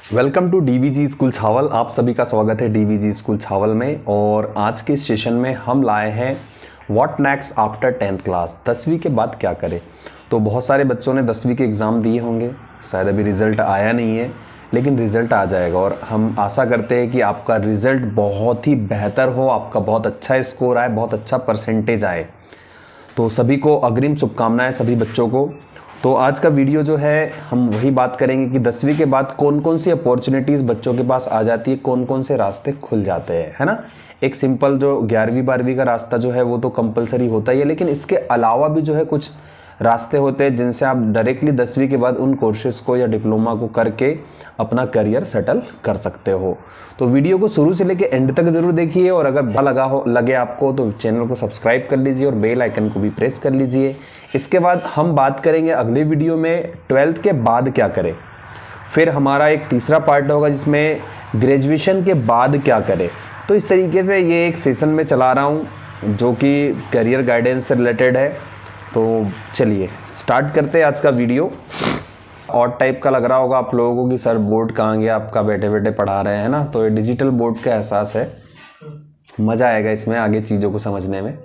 Welcome to DVG school Chhawal. आप सभी का स्वागत है डीवीजी स्कूल छावल में। और आज के सेशन में हम लाए हैं what next after 10th class, 10वीं के बाद क्या करें। तो बहुत सारे बच्चों ने 10वीं के एग्ज़ाम दिए होंगे, शायद अभी रिज़ल्ट आया नहीं है, लेकिन रिज़ल्ट आ जाएगा और हम आशा करते हैं कि आपका रिज़ल्ट बहुत ही बेहतर हो, आपका बहुत अच्छा स्कोर आए, बहुत अच्छा परसेंटेज आए। तो सभी को अग्रिम शुभकामनाएं सभी बच्चों को। तो आज का वीडियो जो है हम वही बात करेंगे कि 10वीं के बाद कौन कौन सी अपॉर्चुनिटीज़ बच्चों के पास आ जाती है, कौन कौन से रास्ते खुल जाते हैं, है ना। एक सिंपल जो 11वीं 12वीं का रास्ता जो है वो तो कंपलसरी होता ही है, लेकिन इसके अलावा भी जो है कुछ रास्ते होते हैं जिनसे आप डायरेक्टली 10वीं के बाद उन कोर्सेज को या डिप्लोमा को करके अपना करियर सेटल कर सकते हो। तो वीडियो को शुरू से लेकर एंड तक जरूर देखिए और अगर अच्छा लगे आपको तो चैनल को सब्सक्राइब कर लीजिए और बेल आइकन को भी प्रेस कर लीजिए। इसके बाद हम बात करेंगे अगले वीडियो में 12th के बाद क्या करें। फिर हमारा एक तीसरा पार्ट होगा जिसमें ग्रेजुएशन के बाद क्या करें। तो इस तरीके से ये एक सेशन में चला रहा हूँ जो कि करियर गाइडेंस से रिलेटेड है। तो चलिए स्टार्ट करते हैं आज का वीडियो। और टाइप का लग रहा होगा आप लोगों को कि सर बोर्ड कहाँ गया आपका, बैठे बैठे पढ़ा रहे हैं ना। तो ये डिजिटल बोर्ड का एहसास है, मज़ा आएगा इसमें आगे चीज़ों को समझने में।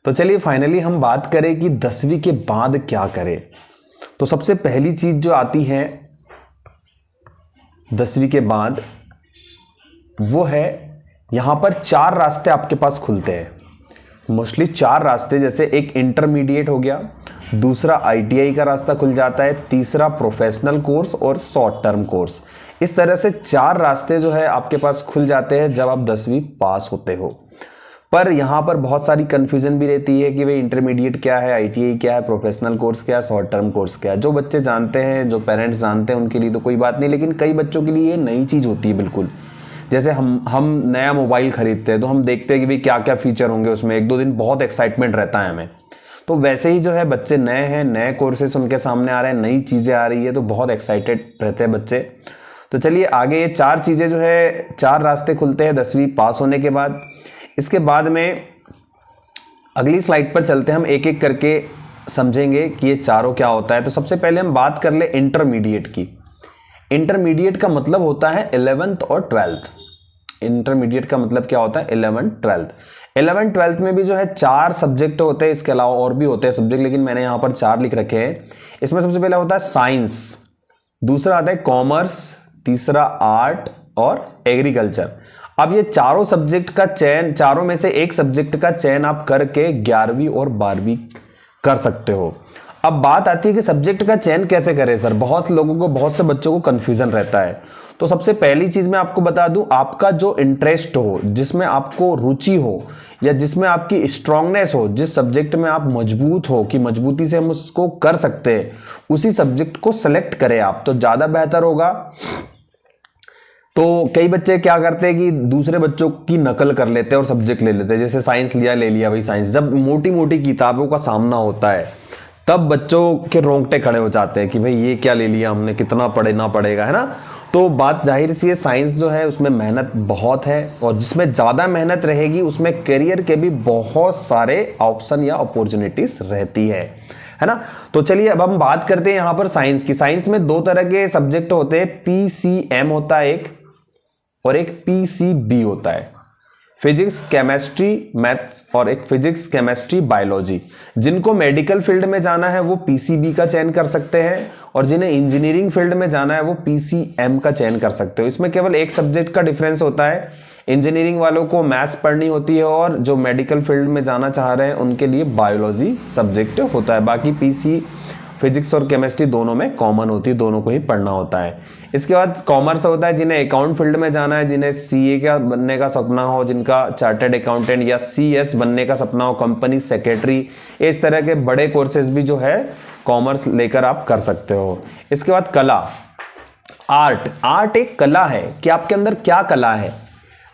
तो चलिए फाइनली हम बात करें कि 10वीं के बाद क्या करें। तो सबसे पहली चीज़ जो आती है 10वीं के बाद वो है यहाँ पर 4 रास्ते आपके पास खुलते हैं। मोस्टली 4 रास्ते, जैसे एक इंटरमीडिएट हो गया, दूसरा आईटीआई का रास्ता खुल जाता है, तीसरा प्रोफेशनल कोर्स और शॉर्ट टर्म कोर्स। इस तरह से 4 रास्ते जो है आपके पास खुल जाते हैं जब आप 10वीं पास होते हो। पर यहाँ पर बहुत सारी कन्फ्यूजन भी रहती है कि भाई इंटरमीडिएट क्या है, आईटीआई क्या है, प्रोफेशनल कोर्स क्या है, शॉर्ट टर्म कोर्स क्या है। जो बच्चे जानते हैं, जो पेरेंट्स जानते हैं उनके लिए तो कोई बात नहीं, लेकिन कई बच्चों के लिए ये नई चीज़ होती है बिल्कुल। जैसे हम नया मोबाइल खरीदते हैं तो हम देखते हैं कि भाई क्या क्या फीचर होंगे उसमें, 1-2 दिन बहुत एक्साइटमेंट रहता है हमें। तो वैसे ही जो है बच्चे नए हैं, नए कोर्सेस उनके सामने आ रहे हैं, नई चीज़ें आ रही है तो बहुत एक्साइटेड रहते हैं बच्चे। तो चलिए आगे ये 4 चीज़ें जो है, 4 रास्ते खुलते हैं 10वीं पास होने के बाद। इसके बाद में अगली स्लाइड पर चलते हैं, हम एक एक करके समझेंगे कि ये चारों क्या होता है। तो सबसे पहले हम बात कर ले इंटरमीडिएट की। इंटरमीडिएट का मतलब होता है 11th और 12th। इंटरमीडिएट का मतलब क्या होता है 11th 12th। 11th 12th में भी जो है 4 सब्जेक्ट होते हैं, इसके अलावा और भी होते हैं सब्जेक्ट, लेकिन मैंने यहाँ पर 4 लिख रखे हैं। इसमें सबसे पहले होता है साइंस, दूसरा आता है कॉमर्स, तीसरा आर्ट और एग्रीकल्चर। अब ये चारों सब्जेक्ट का चयन, चारों में से एक सब्जेक्ट का चयन आप करके 11वीं और 12वीं कर सकते हो। अब बात आती है कि सब्जेक्ट का चयन कैसे करें सर। बहुत लोगों को, बहुत से बच्चों को कंफ्यूजन रहता है। तो सबसे पहली चीज मैं आपको बता दूं, आपका जो इंटरेस्ट हो, जिसमें आपको रुचि हो या जिसमें आपकी स्ट्रांगनेस हो, जिस सब्जेक्ट में आप मजबूत हो कि मजबूती से हम उसको कर सकते हैं, उसी सब्जेक्ट को सेलेक्ट करें आप, तो ज्यादा बेहतर होगा। तो कई बच्चे क्या करते हैं कि दूसरे बच्चों की नकल कर लेते हैं और सब्जेक्ट ले लेते हैं। जैसे साइंस लिया, ले लिया भाई साइंस। जब मोटी मोटी किताबों का सामना होता है तब बच्चों के रोंगटे खड़े हो जाते हैं कि भाई ये क्या ले लिया हमने, कितना पढ़ना पड़ेगा, है ना। तो बात जाहिर सी है, साइंस जो है उसमें मेहनत बहुत है और जिसमें ज़्यादा मेहनत रहेगी उसमें करियर के भी बहुत सारे ऑप्शन या अपॉर्चुनिटीज रहती है ना। तो चलिए अब हम बात करते हैं यहाँ पर साइंस की। साइंस में 2 तरह के सब्जेक्ट होते हैं, पीसीएम होता है एक और एक पीसीबी होता है, फिजिक्स केमिस्ट्री मैथ्स, और एक फिजिक्स केमिस्ट्री बायोलॉजी। जिनको मेडिकल फील्ड में जाना है वो पीसीबी का चयन कर सकते हैं और जिन्हें इंजीनियरिंग फील्ड में जाना है वो पीसीएम का चयन कर सकते हो। इसमें केवल एक सब्जेक्ट का डिफरेंस होता है, इंजीनियरिंग वालों को मैथ्स पढ़नी होती है और जो मेडिकल फील्ड में जाना चाह रहे हैं उनके लिए बायोलॉजी सब्जेक्ट होता है। बाकी पीसी फिजिक्स और केमिस्ट्री दोनों में कॉमन होती है, दोनों को ही पढ़ना होता है। इसके बाद कॉमर्स होता है, जिन्हें अकाउंट फील्ड में जाना है, जिन्हें सीए का बनने का सपना हो, जिनका चार्टर्ड अकाउंटेंट या सीएस बनने का सपना हो, कंपनी सेक्रेटरी, इस तरह के बड़े कोर्सेज भी जो है कॉमर्स लेकर आप कर सकते हो। इसके बाद कला, आर्ट एक कला है कि आपके अंदर क्या कला है।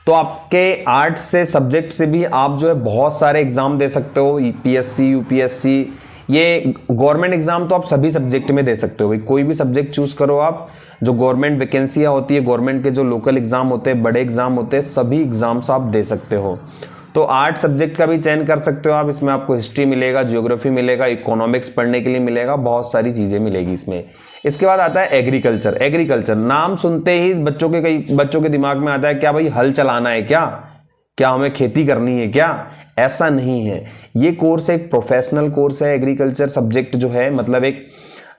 तो आपके आर्ट से सब्जेक्ट से भी आप जो है बहुत सारे एग्जाम दे सकते हो, पीएससी, यूपीएससी, ये गवर्नमेंट एग्जाम तो आप सभी सब्जेक्ट में दे सकते हो। भाई कोई भी सब्जेक्ट चूज करो आप, जो गवर्नमेंट वैकेंसियां होती है, गवर्नमेंट के जो लोकल एग्जाम होते हैं, बड़े एग्जाम होते हैं, सभी एग्जाम्स आप दे सकते हो। तो आर्ट सब्जेक्ट का भी चयन कर सकते हो आप। इसमें आपको हिस्ट्री मिलेगा, जियोग्राफी मिलेगा, इकोनॉमिक्स पढ़ने के लिए मिलेगा, बहुत सारी चीजें मिलेगी इसमें। इसके बाद आता है एग्रीकल्चर। एग्रीकल्चर नाम सुनते ही कई बच्चों के दिमाग में आता है क्या भाई हल चलाना है, क्या हमें खेती करनी है क्या? ऐसा नहीं है। ये कोर्स एक प्रोफेशनल कोर्स है। एग्रीकल्चर सब्जेक्ट जो है मतलब एक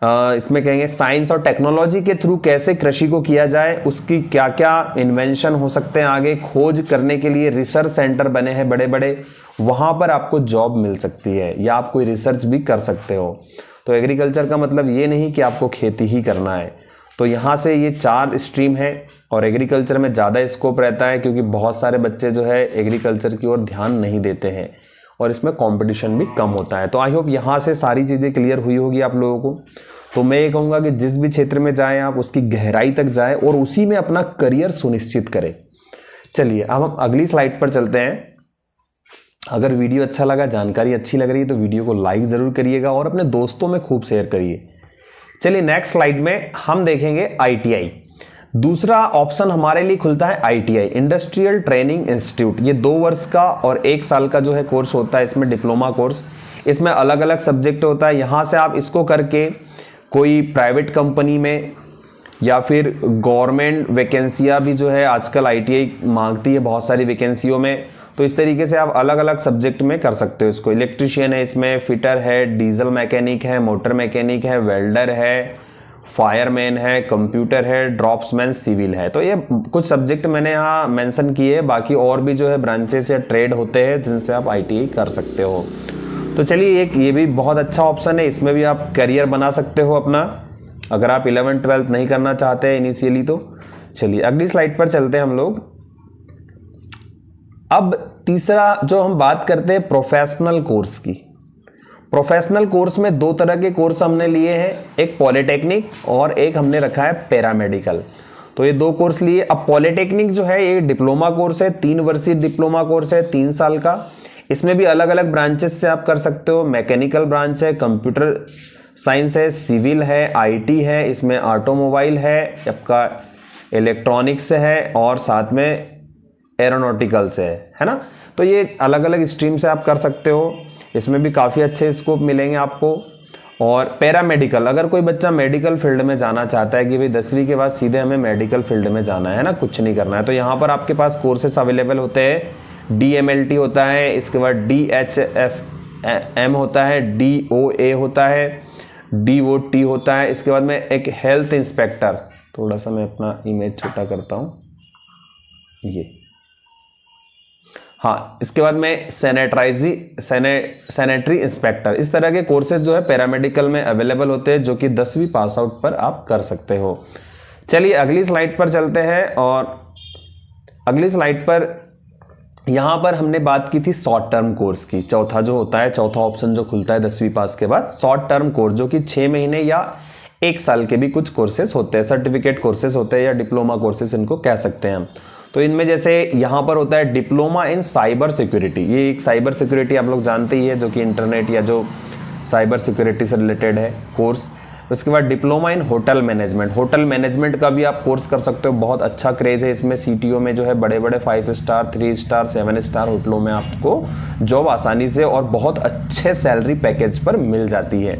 इसमें कहेंगे साइंस और टेक्नोलॉजी के थ्रू कैसे कृषि को किया जाए, उसकी क्या क्या इन्वेंशन हो सकते हैं, आगे खोज करने के लिए रिसर्च सेंटर बने हैं बड़े बड़े, वहां पर आपको जॉब मिल सकती है या आप कोई रिसर्च भी कर सकते हो। तो एग्रीकल्चर का मतलब ये नहीं कि आपको खेती ही करना है। तो यहाँ से ये 4 स्ट्रीम है और एग्रीकल्चर में ज़्यादा स्कोप रहता है क्योंकि बहुत सारे बच्चे जो है एग्रीकल्चर की ओर ध्यान नहीं देते हैं और इसमें कंपटीशन भी कम होता है। तो आई होप यहाँ से सारी चीज़ें क्लियर हुई होगी आप लोगों को। तो मैं ये कहूँगा कि जिस भी क्षेत्र में जाएं आप उसकी गहराई तक जाएं और उसी में अपना करियर सुनिश्चित करें। चलिए अब हम अगली स्लाइड पर चलते हैं। अगर वीडियो अच्छा लगा, जानकारी अच्छी लग रही है तो वीडियो को लाइक ज़रूर करिएगा और अपने दोस्तों में खूब शेयर करिए। चलिए नेक्स्ट स्लाइड में हम देखेंगे ITI। दूसरा ऑप्शन हमारे लिए खुलता है ITI, इंडस्ट्रियल ट्रेनिंग इंस्टीट्यूट। ये 2 वर्ष का और 1 साल का जो है कोर्स होता है, इसमें डिप्लोमा कोर्स। इसमें अलग अलग सब्जेक्ट होता है। यहाँ से आप इसको करके कोई प्राइवेट कंपनी में या फिर गवर्नमेंट वैकेंसियाँ भी जो है आजकल ITI मांगती है बहुत सारी वैकेंसियों में। तो इस तरीके से आप अलग अलग सब्जेक्ट में कर सकते हो इसको। इलेक्ट्रिशियन है, इसमें फिटर है, डीजल मैकेनिक है, मोटर मैकेनिक है, वेल्डर है, फायरमैन है, कंप्यूटर है, ड्रॉप्समैन, सिविल है। तो ये कुछ सब्जेक्ट मैंने यहाँ मेंशन किए, बाकी और भी जो है ब्रांचेस या ट्रेड होते हैं जिनसे आप ITI कर सकते हो। तो चलिए एक ये भी बहुत अच्छा ऑप्शन है, इसमें भी आप करियर बना सकते हो अपना, अगर आप 11th-12th नहीं करना चाहते हैं इनिशियली तो। चलिए अगली स्लाइड पर चलते हैं हम लोग। अब तीसरा जो हम बात करते हैं प्रोफेशनल कोर्स की। प्रोफेशनल कोर्स में 2 तरह के कोर्स हमने लिए हैं, एक पॉलिटेक्निक और एक हमने रखा है पैरामेडिकल। तो ये 2 कोर्स लिए। अब पॉलिटेक्निक जो है ये डिप्लोमा कोर्स है, 3 वर्षीय डिप्लोमा कोर्स है, 3 साल का। इसमें भी अलग अलग ब्रांचेस से आप कर सकते हो। मैकेनिकल ब्रांच है, कंप्यूटर साइंस है, सिविल है, IT है, इसमें ऑटोमोबाइल है, आपका इलेक्ट्रॉनिक्स है और साथ में एरोनॉटिकल से है ना। तो ये अलग अलग स्ट्रीम से आप कर सकते हो। इसमें भी काफ़ी अच्छे स्कोप मिलेंगे आपको। और पैरामेडिकल, अगर कोई बच्चा मेडिकल फील्ड में जाना चाहता है कि भाई 10वीं के बाद सीधे हमें मेडिकल फील्ड में जाना है ना, कुछ नहीं करना है, तो यहाँ पर आपके पास कोर्सेस अवेलेबल होते हैं। DMLT होता है, इसके बाद DHFM होता है, DOA होता है, DOT होता है। इसके बाद में एक हेल्थ इंस्पेक्टर, थोड़ा सा मैं अपना इमेज छोटा करता हूँ, ये हाँ। इसके बाद में सैनिटरी इंस्पेक्टर। इस तरह के कोर्सेज जो है पैरामेडिकल में अवेलेबल होते हैं जो कि 10वीं पास आउट पर आप कर सकते हो। चलिए अगली स्लाइड पर चलते हैं। और अगली स्लाइड पर यहाँ पर हमने बात की थी शॉर्ट टर्म कोर्स की। चौथा जो होता है, चौथा ऑप्शन जो खुलता है 10वीं पास के बाद, शॉर्ट टर्म कोर्स, जो कि 6 महीने या 1 साल के भी कुछ कोर्सेस होते हैं, सर्टिफिकेट कोर्सेस होते हैं या डिप्लोमा कोर्सेस इनको कह सकते हैं हम। तो इनमें जैसे यहाँ पर होता है डिप्लोमा इन साइबर सिक्योरिटी। ये एक साइबर सिक्योरिटी आप लोग जानते ही है, जो कि इंटरनेट या जो साइबर सिक्योरिटी से रिलेटेड है कोर्स। उसके बाद diploma in hotel management. Hotel management का भी आप कोर्स कर सकते हो, बहुत अच्छा क्रेज है इसमें। CTO में जो है बड़े बड़े 5 स्टार, 3 स्टार, 7 स्टार होटलों में आपको जॉब आसानी से और बहुत अच्छे सैलरी पैकेज पर मिल जाती है।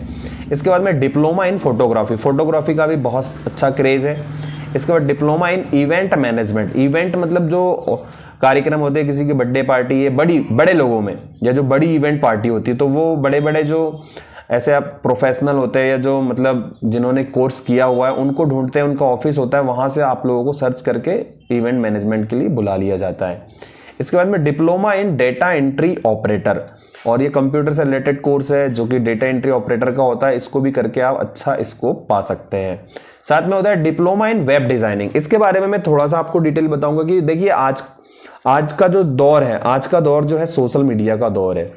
इसके बाद में डिप्लोमा इन फोटोग्राफी। फोटोग्राफी का भी बहुत अच्छा क्रेज है। इसके बाद diploma in event management. Event मतलब जो कार्यक्रम होते हैं, किसी की बर्थडे पार्टी है बड़े लोगों में, या जो बड़ी इवेंट पार्टी होती है, तो वो बड़े बड़े जो ऐसे आप प्रोफेशनल होते हैं या जो मतलब जिन्होंने कोर्स किया हुआ है उनको ढूंढते हैं, उनका ऑफिस होता है, वहां से आप लोगों को सर्च करके इवेंट मैनेजमेंट के लिए बुला लिया जाता है। इसके बाद में diploma in data entry operator, और ये कंप्यूटर से रिलेटेड कोर्स है जो कि डेटा एंट्री ऑपरेटर का होता है। इसको भी करके आप अच्छा स्कोप पा सकते हैं। साथ में होता है डिप्लोमा इन वेब डिजाइनिंग। इसके बारे में मैं थोड़ा सा आपको डिटेल बताऊंगा कि देखिए आज का जो दौर है, आज का दौर जो है सोशल मीडिया का दौर है,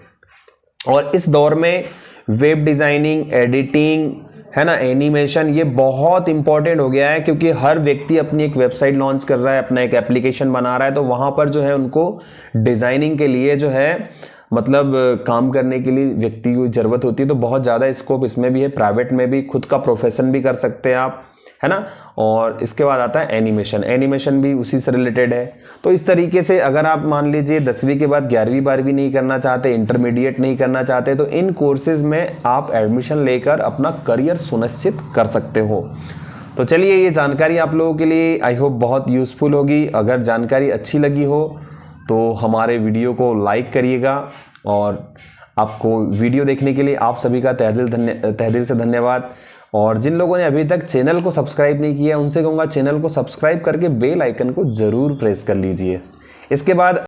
और इस दौर में वेब डिजाइनिंग, एडिटिंग है ना, एनिमेशन, ये बहुत इंपॉर्टेंट हो गया है क्योंकि हर व्यक्ति अपनी एक वेबसाइट लॉन्च कर रहा है, अपना एक एप्लीकेशन बना रहा है। तो वहां पर जो है उनको डिजाइनिंग के लिए जो है मतलब काम करने के लिए व्यक्ति को जरूरत होती है। तो बहुत ज़्यादा स्कोप इसमें भी है। प्राइवेट में भी खुद का प्रोफेशन भी कर सकते हैं आप, है ना। और इसके बाद आता है एनिमेशन, एनिमेशन भी उसी से रिलेटेड है। तो इस तरीके से अगर आप मान लीजिए 10वीं के बाद 11वीं 12वीं नहीं करना चाहते, इंटरमीडिएट नहीं करना चाहते, तो इन कोर्सेज में आप एडमिशन लेकर अपना करियर सुनिश्चित कर सकते हो। तो चलिए, ये जानकारी आप लोगों के लिए आई होप बहुत यूज़फुल होगी। अगर जानकारी अच्छी लगी हो तो हमारे वीडियो को लाइक करिएगा, और आपको वीडियो देखने के लिए आप सभी का तहे दिल से धन्यवाद। और जिन लोगों ने अभी तक चैनल को सब्सक्राइब नहीं किया, उनसे कहूँगा चैनल को सब्सक्राइब करके बेल आइकन को ज़रूर प्रेस कर लीजिए। इसके बाद